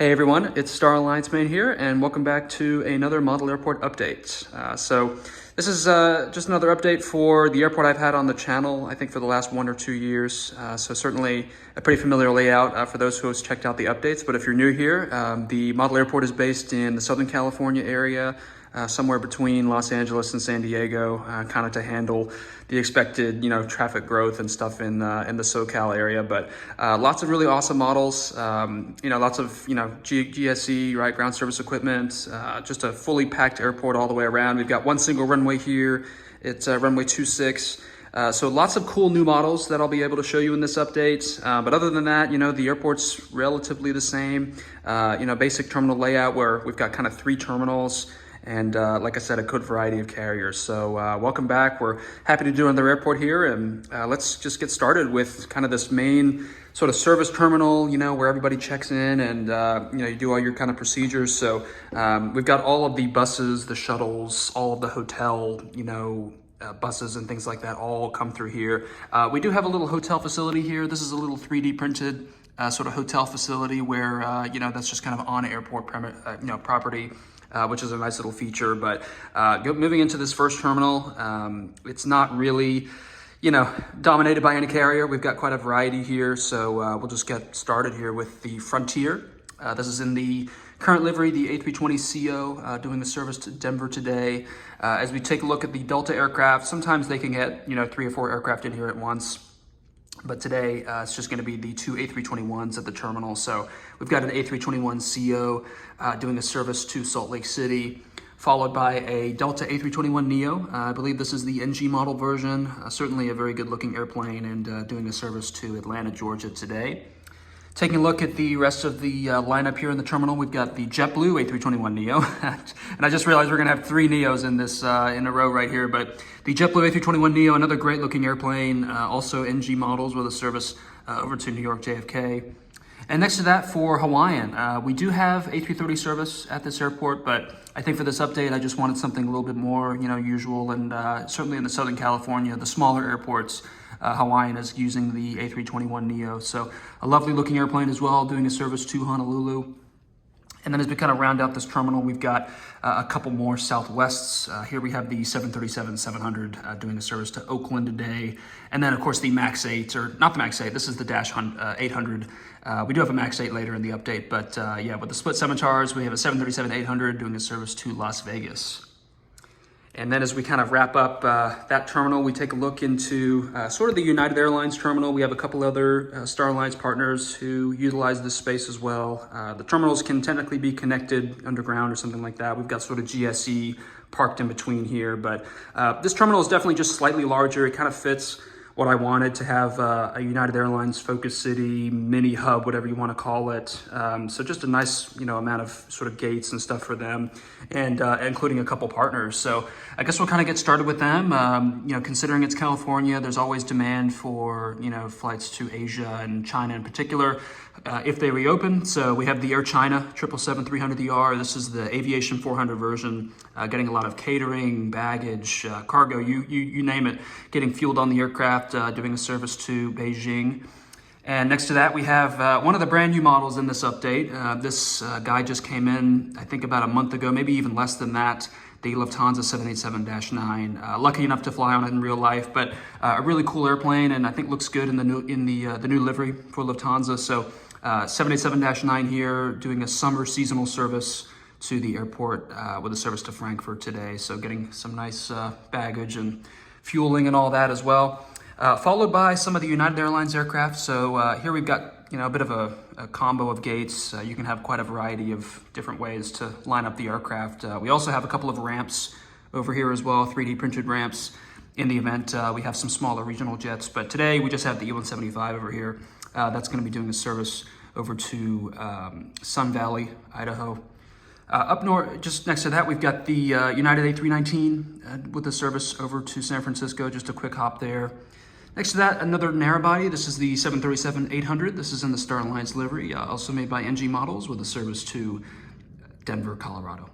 Hey everyone, it's Star Alliance Main here, and welcome back to another model airport update. So this is just another update for the airport I've had on the channel, I think for the last 1 or 2 years. So certainly a pretty familiar layout for those who have checked out the updates. But if you're new here, the model airport is based in the Southern California area, somewhere between Los Angeles and San Diego, kind of to handle the expected, traffic growth and stuff in the SoCal area. But lots of really awesome models, lots of, GSE, right, ground service equipment, just a fully packed airport all the way around. We've got one single runway here. It's runway 26. So lots of cool new models that I'll be able to show you in this update. But other than that, the airport's relatively the same, basic terminal layout where we've got kind of 3 terminals. And like I said, a good variety of carriers. So welcome back. We're happy to do another airport here. And let's just get started with kind of this main sort of service terminal, where everybody checks in and, you do all your kind of procedures. So we've got all of the buses, the shuttles, all of the hotel, buses and things like that all come through here. We do have a little hotel facility here. This is a little 3D printed sort of hotel facility where, that's just kind of on airport property. Which is a nice little feature. But moving into this first terminal, it's not really, dominated by any carrier. We've got quite a variety here. So we'll just get started here with the Frontier. This is in the current livery, the A320ceo, doing the service to Denver today. As we take a look at the Delta aircraft, sometimes they can get, 3 or 4 aircraft in here at once. But today, it's just going to be the 2 A321s at the terminal. So we've got an A321ceo doing a service to Salt Lake City, followed by a Delta A321neo. I believe this is the NG model version. Certainly a very good looking airplane, and doing a service to Atlanta, Georgia today. Taking a look at the rest of the lineup here in the terminal, we've got the JetBlue A321neo. And I just realized we're gonna have 3 Neos in this in a row right here. But the JetBlue A321neo, another great looking airplane, also NG models with a service over to New York JFK. And next to that for Hawaiian, we do have A330 service at this airport, but I think for this update, I just wanted something a little bit more, usual. And certainly in the Southern California, the smaller airports, Hawaiian is using the A321neo. So a lovely looking airplane as well, doing a service to Honolulu. And then as we kind of round out this terminal, we've got a couple more Southwests. Here we have the 737-700 doing a service to Oakland today. And then of course the MAX 8, or not the MAX 8, this is the Dash 800. We do have a MAX 8 later in the update, but yeah, with the split scimitars, we have a 737-800 doing a service to Las Vegas. And then as we kind of wrap up that terminal, we take a look into sort of the United Airlines terminal. We have a couple other Star Alliance partners who utilize this space as well. The terminals can technically be connected underground or something like that. We've got sort of GSE parked in between here, but this terminal is definitely just slightly larger. It kind of fits what I wanted to have, a United Airlines Focus City mini hub, whatever you want to call it. So just a nice, amount of sort of gates and stuff for them, and including a couple partners. So I guess we'll kind of get started with them. Considering it's California, there's always demand for, flights to Asia and China in particular, if they reopen. So we have the Air China 777-300ER. This is the Aviation 400 version, getting a lot of catering, baggage, cargo, you name it, getting fueled on the aircraft, doing a service to Beijing. And next to that, we have one of the brand new models in this update. This guy just came in, I think about a month ago, maybe even less than that. The Lufthansa 787-9. Lucky enough to fly on it in real life, but a really cool airplane, and I think looks good in the new livery for Lufthansa. So 787-9 here, doing a summer seasonal service to the airport with a service to Frankfurt today. So getting some nice baggage and fueling and all that as well. Followed by some of the United Airlines aircraft. So here we've got a bit of a combo of gates. You can have quite a variety of different ways to line up the aircraft. We also have a couple of ramps over here as well, 3D printed ramps in the event we have some smaller regional jets. But today we just have the E-175 over here. That's going to be doing a service over to Sun Valley, Idaho. Up north, just next to that, we've got the United A319 with a service over to San Francisco, just a quick hop there. Next to that, another narrow body. This is the 737-800. This is in the Star Alliance livery, also made by NG Models with a service to Denver, Colorado.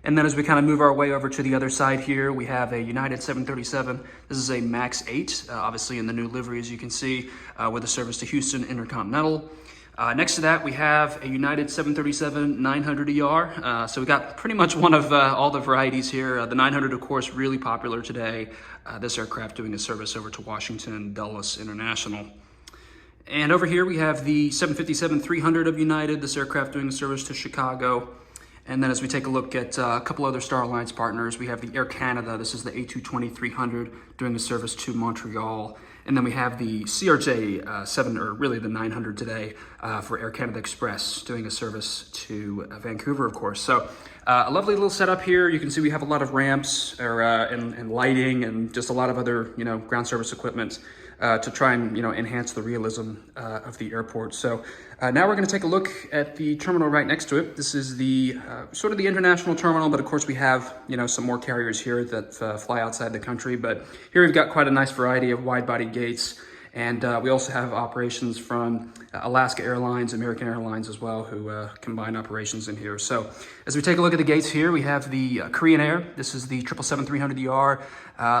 And then as we kind of move our way over to the other side here, we have a United 737. This is a MAX 8, obviously in the new livery, as you can see, with a service to Houston Intercontinental. Next to that, we have a United 737-900ER. So we got pretty much one of all the varieties here. The 900, of course, really popular today. This aircraft doing a service over to Washington Dulles International. And over here, we have the 757-300 of United. This aircraft doing a service to Chicago. And then as we take a look at a couple other Star Alliance partners, we have the Air Canada. This is the A220-300 doing a service to Montreal. And then we have the CRJ-7, or really the 900 today, for Air Canada Express doing a service to Vancouver, of course. So a lovely little setup here. You can see we have a lot of ramps and lighting and just a lot of other, ground service equipment to try and, enhance the realism of the airport. So now we're going to take a look at the terminal right next to it. This is the sort of the international terminal, but of course we have, some more carriers here that fly outside the country. But here we've got quite a nice variety of wide-body gates. And we also have operations from Alaska Airlines, American Airlines as well, who combine operations in here. So as we take a look at the gates here, we have the Korean Air. This is the 777-300ER.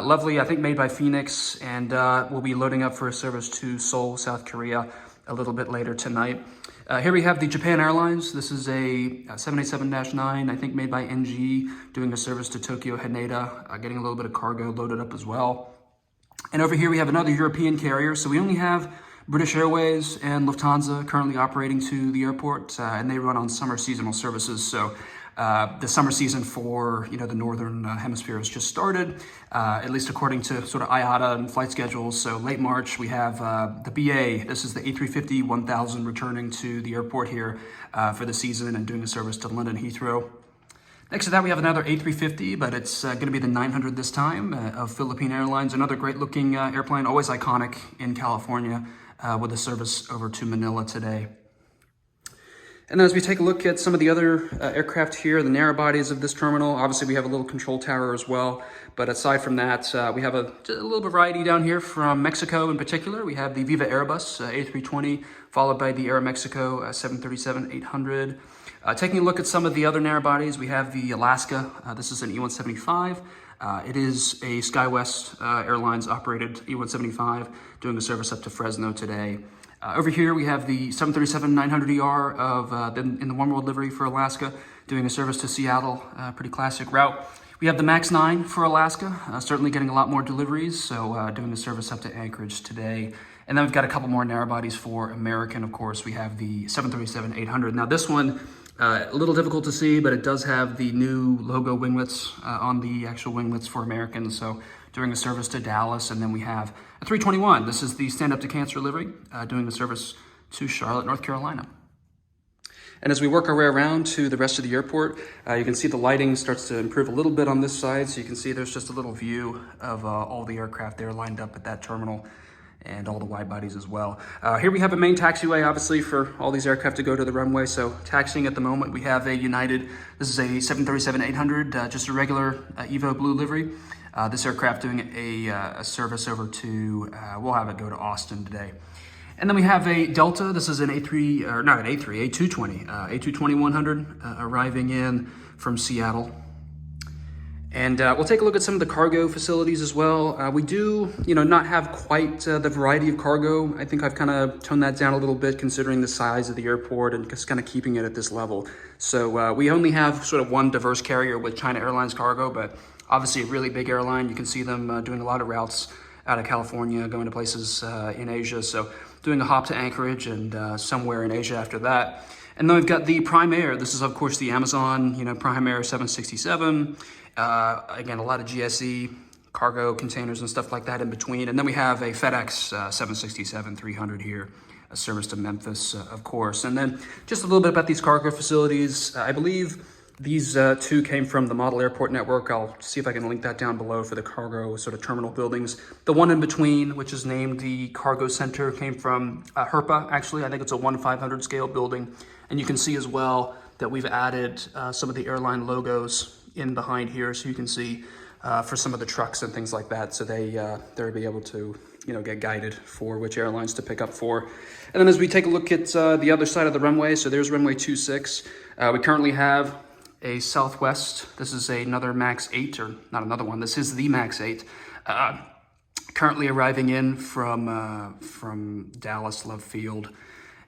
Lovely, I think made by Phoenix, and we'll be loading up for a service to Seoul, South Korea a little bit later tonight. Here we have the Japan Airlines. This is a 787-9, I think made by NG, doing a service to Tokyo Haneda, getting a little bit of cargo loaded up as well. And over here we have another European carrier. So we only have British Airways and Lufthansa currently operating to the airport, and they run on summer seasonal services. So the summer season for the northern hemisphere has just started, at least according to sort of IATA and flight schedules. So late March we have the BA. This is the A350-1000 returning to the airport here for the season and doing a service to London Heathrow. Next to that, we have another A350, but it's going to be the 900 this time of Philippine Airlines. Another great-looking airplane, always iconic in California, with a service over to Manila today. And then as we take a look at some of the other aircraft here, the narrow bodies of this terminal, obviously we have a little control tower as well. But aside from that, we have a little bit of variety down here from Mexico in particular. We have the Viva Airbus A320, followed by the Aeromexico 737-800. Taking a look at some of the other narrow bodies, we have the Alaska. This is an E175. It is a SkyWest Airlines operated E175 doing a service up to Fresno today. Over here we have the 737-900ER of in the One World livery for Alaska doing a service to Seattle, pretty classic route. We have the MAX 9 for Alaska, certainly getting a lot more deliveries, so doing a service up to Anchorage today. And then we've got a couple more narrow bodies for American, of course. We have the 737-800. Now this one, a little difficult to see, but it does have the new logo winglets on the actual winglets for American. So doing a service to Dallas. And then we have a 321. This is the Stand Up to Cancer livery, doing a service to Charlotte, North Carolina. And as we work our way around to the rest of the airport, you can see the lighting starts to improve a little bit on this side. So you can see there's just a little view of all the aircraft there lined up at that terminal, and all the wide bodies as well. Here we have a main taxiway, obviously, for all these aircraft to go to the runway. So taxiing at the moment, we have a United. This is a 737-800, just a regular Evo blue livery. This aircraft doing a service over to, we'll have it go to Austin today. And then we have a Delta. This is an A220, A220-100 arriving in from Seattle. And we'll take a look at some of the cargo facilities as well. We do, not have quite the variety of cargo. I think I've kind of toned that down a little bit considering the size of the airport and just kind of keeping it at this level. So we only have sort of one diverse carrier with China Airlines Cargo, but obviously a really big airline. You can see them doing a lot of routes out of California, going to places in Asia. So doing a hop to Anchorage and somewhere in Asia after that. And then we've got the Prime Air. This is, of course, the Amazon, Prime Air 767. Again, a lot of GSE cargo containers and stuff like that in between. And then we have a FedEx 767-300 here, a service to Memphis, of course. And then just a little bit about these cargo facilities. I believe these two came from the Model Airport Network. I'll see if I can link that down below for the cargo sort of terminal buildings. The one in between, which is named the Cargo Center, came from Herpa, actually. I think it's a 1/500 scale building. And you can see as well that we've added some of the airline logos in behind here, so you can see for some of the trucks and things like that. So they'll be able to get guided for which airlines to pick up for. And then as we take a look at the other side of the runway, so there's runway 26. We currently have a Southwest. This is another MAX 8, or not another one. This is the MAX 8. Currently arriving in from Dallas Love Field.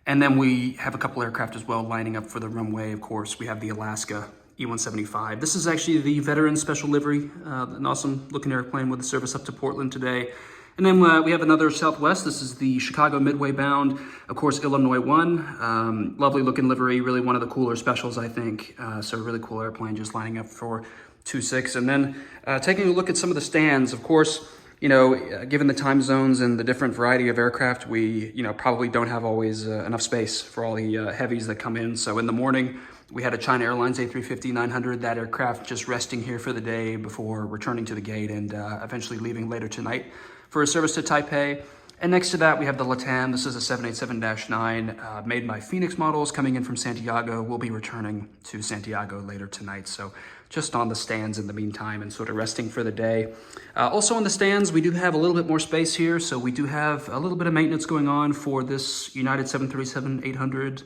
And then we have a couple aircraft as well lining up for the runway. Of course, we have the Alaska E-175. This is actually the Veteran Special Livery, an awesome looking airplane with a service up to Portland today. And then we have another Southwest. This is the Chicago Midway bound, of course, Illinois 1. Lovely looking livery, really one of the cooler specials, I think. So really cool airplane just lining up for 2-6. And then taking a look at some of the stands, of course, you know, given the time zones and the different variety of aircraft, we, you know, probably don't have always enough space for all the heavies that come in. So in the morning, we had a China Airlines A350-900, that aircraft just resting here for the day before returning to the gate and eventually leaving later tonight for a service to Taipei. And next to that, we have the LATAM. This is a 787-9 made by Phoenix Models coming in from Santiago. We'll be returning to Santiago later tonight. So just on the stands in the meantime and sort of resting for the day. Also on the stands, we do have a little bit more space here. So we do have a little bit of maintenance going on for this United 737-800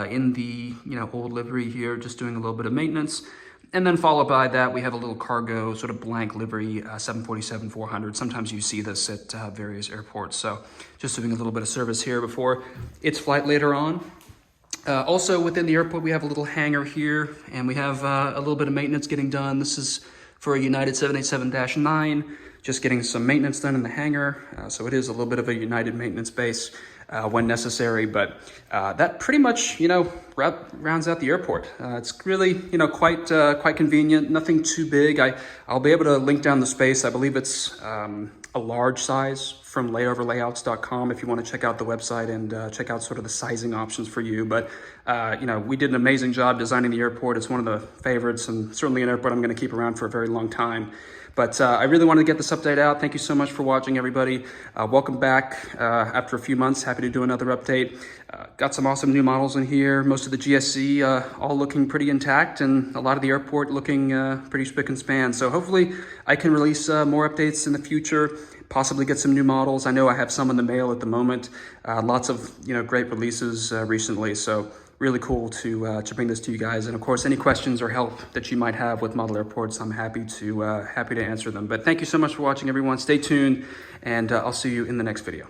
in the, you know, old livery here, just doing a little bit of maintenance. And then followed by that, we have a little cargo, sort of blank livery, 747-400. Sometimes you see this at various airports. So just doing a little bit of service here before its flight later on. Also within the airport, we have a little hangar here, and we have a little bit of maintenance getting done. This is for a United 787-9, just getting some maintenance done in the hangar. So it is a little bit of a United maintenance base when necessary, but that pretty much, you know, rounds out the airport. It's really, you know, quite convenient, nothing too big. I'll be able to link down the space. I believe it's a large size from layoverlayouts.com if you want to check out the website and check out sort of the sizing options for you. But, you know, we did an amazing job designing the airport. It's one of the favorites and certainly an airport I'm going to keep around for a very long time. But I really wanted to get this update out. Thank you so much for watching, everybody. Welcome back after a few months. Happy to do another update. Got some awesome new models in here. Most of the GSC all looking pretty intact, and a lot of the airport looking pretty spick and span. So hopefully I can release more updates in the future, possibly get some new models. I know I have some in the mail at the moment. Lots of, you know, great releases recently. So really cool to bring this to you guys. And of course, any questions or help that you might have with model airports, I'm happy to answer them. But thank you so much for watching, everyone. Stay tuned, and I'll see you in the next video.